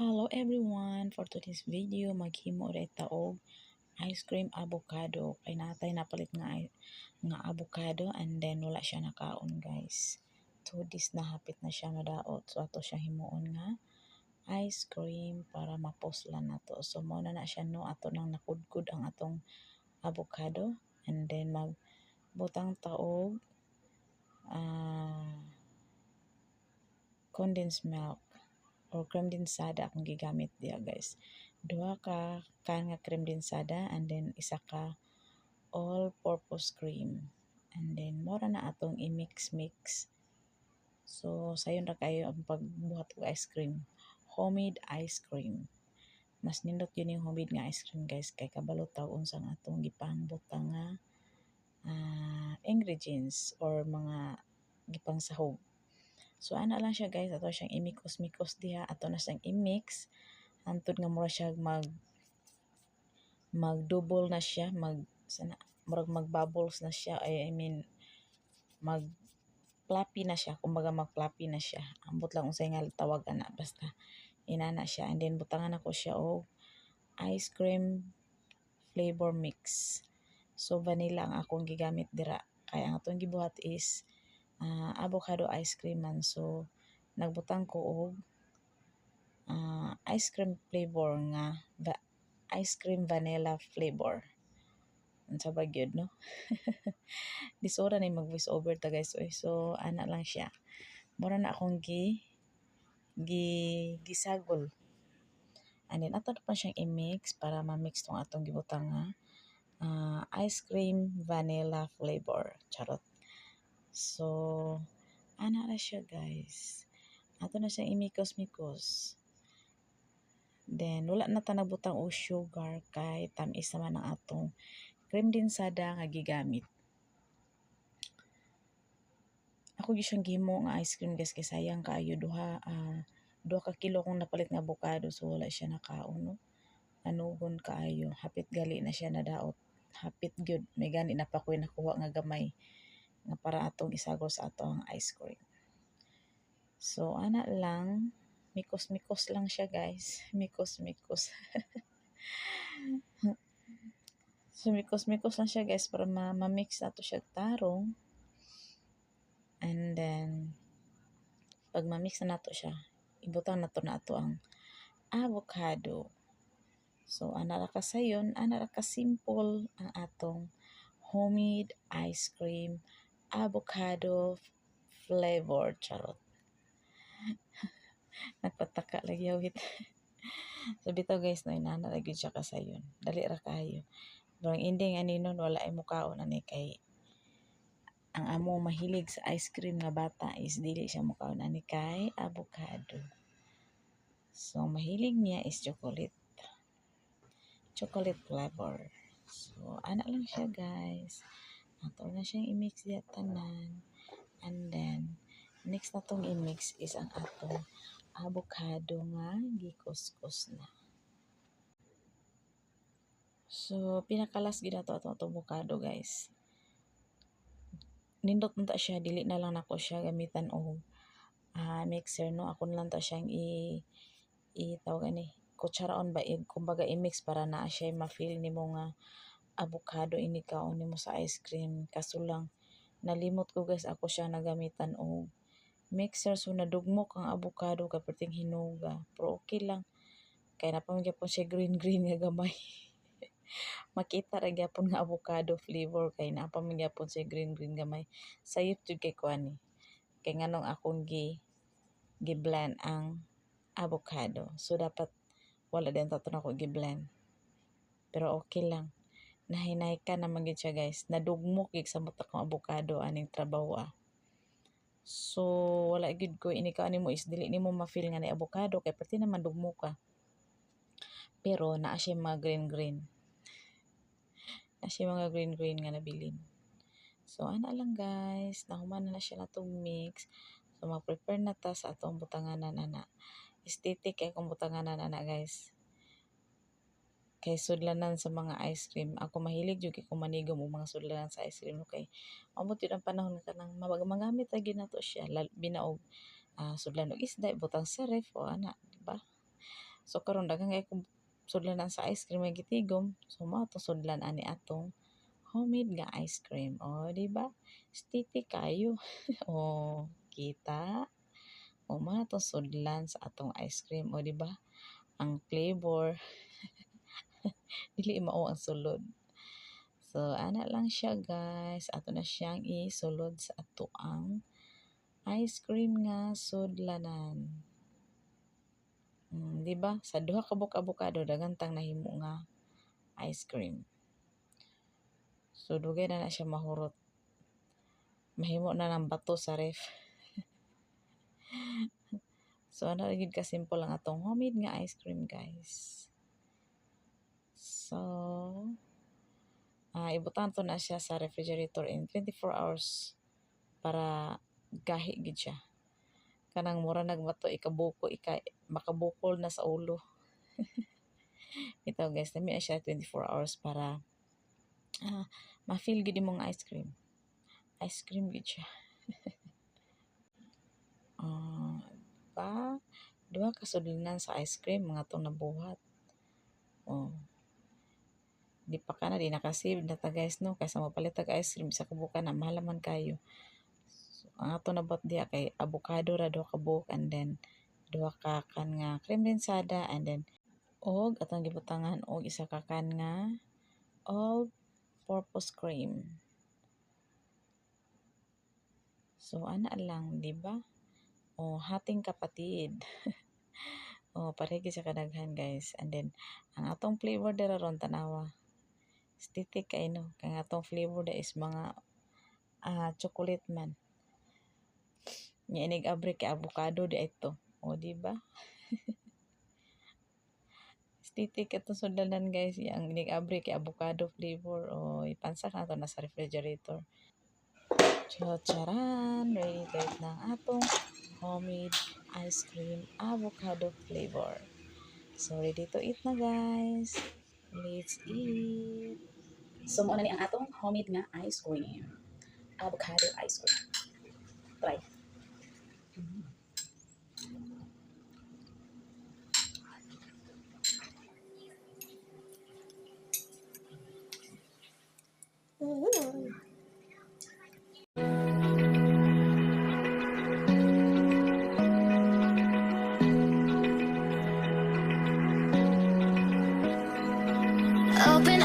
Hello everyone! For today's video, maghimo ulit og ice cream avocado. Kay natay napalit nga avocado and then wala siya nakaon guys. 2 days na hapit na siya madaot. So ato siya himuon nga ice cream para mapuslan nato. So mao na siya no, ato nang nakudkud ang atong avocado and then magbutang taog condensed milk or cream densada akong gigamit diya guys. 2 ka kan nga cream densada and then 1 ka all-purpose cream. And then mora na atong i-mix. So sayon ra kayo ang pagbuhat og ice cream. Homemade ice cream. Mas nindot yun yung homemade nga ice cream guys kay kabalo taw unsang atong gipangbutang nga ingredients or mga gipang sahog. So ana lang siya guys, ato siyang imikos-mikos diha, ato na siyang i-mix hantod nga mura siya mag-double na siya, murag mag-bubbles na siya, mag fluffy na siya, kumbaga mag-fluffy na siya. Ambot lang unsay nga tawag ana, basta inana siya. And then butangan ako siya og ice cream flavor mix. So vanilla ang akong gigamit dira. Kaya ang atong gibuhat is avocado ice cream man. So nagbutang ko og ice cream flavor nga ice cream vanilla flavor. Unsa ba gyud no? Disora na mag voice over ta guys. So ana lang siya. Mura na akong gisagol. And then ato na pa siyang i-mix para ma-mix tong atong gibutang nga ice cream vanilla flavor. Charot. So ana na siya guys. Ato na siyang imikos-mikos. Then wala na ta nagbutang og sugar kay tamis naman ang atong cream densada nga gigamit. Ako gyud siyang gihimo nga ice cream guys kay sayang kaayo duha ka kilo kong napalit nga avocado so wala siya nakaon no. Anugon kaayo, hapit gali na siya nadaot. Hapit gyud may gani na pa koy nakuha nga gamay nga para atong isagol sa atong ice cream. So ana lang, mikos-mikos lang siya guys. Mikos-mikos. So mikos-mikos lang siya guys para ma-mix nato siya tarong. And then pag ma-mix na nato siya, ibutang nato na ato ang avocado. So ana ra ka sayon, ana ra ka simple ang atong homemade ice cream avocado flavor. Charot. Nagpataka lagi awit. So bitaw guys no, inana lagi siya kasayon. Dali ra kayo. Pero ang ending ani nun wala ay mukaon ani kay ang amo mahilig sa ice cream nga bata is dili siya mukaon ani kay avocado. So mahilig niya is chocolate flavor. So ana lang siya guys. Ato na siyang i-mix diya tanan. And then next natong i-mix is ang atong avocado nga gikuskus na. So pinakalas gid nato atong avocado guys. Nindot man ta siya, dili na lang nako siya gamitan og mixer no. Ako na lang ta siyang tawag ani kutsaraon ba kumbaga i-mix para naa siya ma-feel nimo nga avocado ini kaon nimo sa ice cream. Kaso lang nalimot ko guys, ako siya nagamitan og mixer so nadugmok ang avocado kay perting hinuga. Pero okay lang kay napamigapon siya green nga gamay. Makita ra gyapon nga avocado flavor kay napamigapon siya green gamay. Sayop jud kay kuani. Kay nganong akong gi-blend ang avocado. So dapat wala din taton ako gi-blend. Pero okay lang. Nahinay ka naman gid siya guys. Nadugmok gid sa mata kong avocado aning trabaho So wala gid ko ini ka nimo is dili nimo ma-feel nga ni avocado kay pati naman dugmo ka. Pero naa siya mga green. Na siya mga green nga nabilin. So ana lang guys, nahuman na siya natong mix. So mag-prepare na ta sa atong butanganan ana. Aesthetic kay kung butanganan ana guys. Kay sudlanan sa mga ice cream. Ako mahilig jud kay kumanigom og mga sudlanan sa ice cream kay amot yun ang panahon kanang magamit ra gyud nato siya binaog sudlan og isda butang sa ref o ana, di ba? So karon daghang kay ko sudlanan sa ice cream nga gitigom. So mao to sudlan ani atong homemade nga ice cream. O, di ba? Steady kayo. O, kita? O, mga to sudlan sa atong ice cream. O, di ba? Ang flavor, dili mao ang sulod. So, ana lang siya, guys. Ato na siyang isulod sa ato ang ice cream nga sudlanan. Di ba? Sa duha ka avocado dagantang nahimo nga ice cream. So, dugay na siya mahurot. Mahimo na ng bato sa ref. So, ano rin ka-simple lang atong homemade nga ice cream, guys. So, ibutan to na siya sa refrigerator in 24 hours para gahi gid siya. Kanang mura nagbato makabukol na sa ulo. Ito, guys, nami na siya 24 hours para ma-feel gid imong ice cream. Ice cream gid siya. Pa duha ka sudlanan sa ice cream mga tong nabuhat. Di pa ka na di nakasave na ta, guys, no, kaysa mapalit tag ice cream sa kabuka na mahalaman kayo. So, ang ato na bot diha kay avocado ra duha ka buok, and then duha ka kan nga cream rensada, and then og atong gibutangan og isa ka kan nga all purpose cream. So ana lang, di ba? Hating kapatid. Parehas sa kadaghan, guys. And then ang atong flavor dira ron tanawa. Stitik kay no. Kay atong flavor da is mga chocolate man. Nya inig abre kay avocado di ito. Di ba? Stitik atong sudlanan, guys. Yang inig abre kay avocado flavor. Ipansak na to na sa refrigerator. Charan! Ready to eat ng atong homemade ice cream avocado flavor. So, ready to eat na, guys. Let's eat. So, muna ni ang atong homemade nga ice cream. Avocado ice cream. Try. Open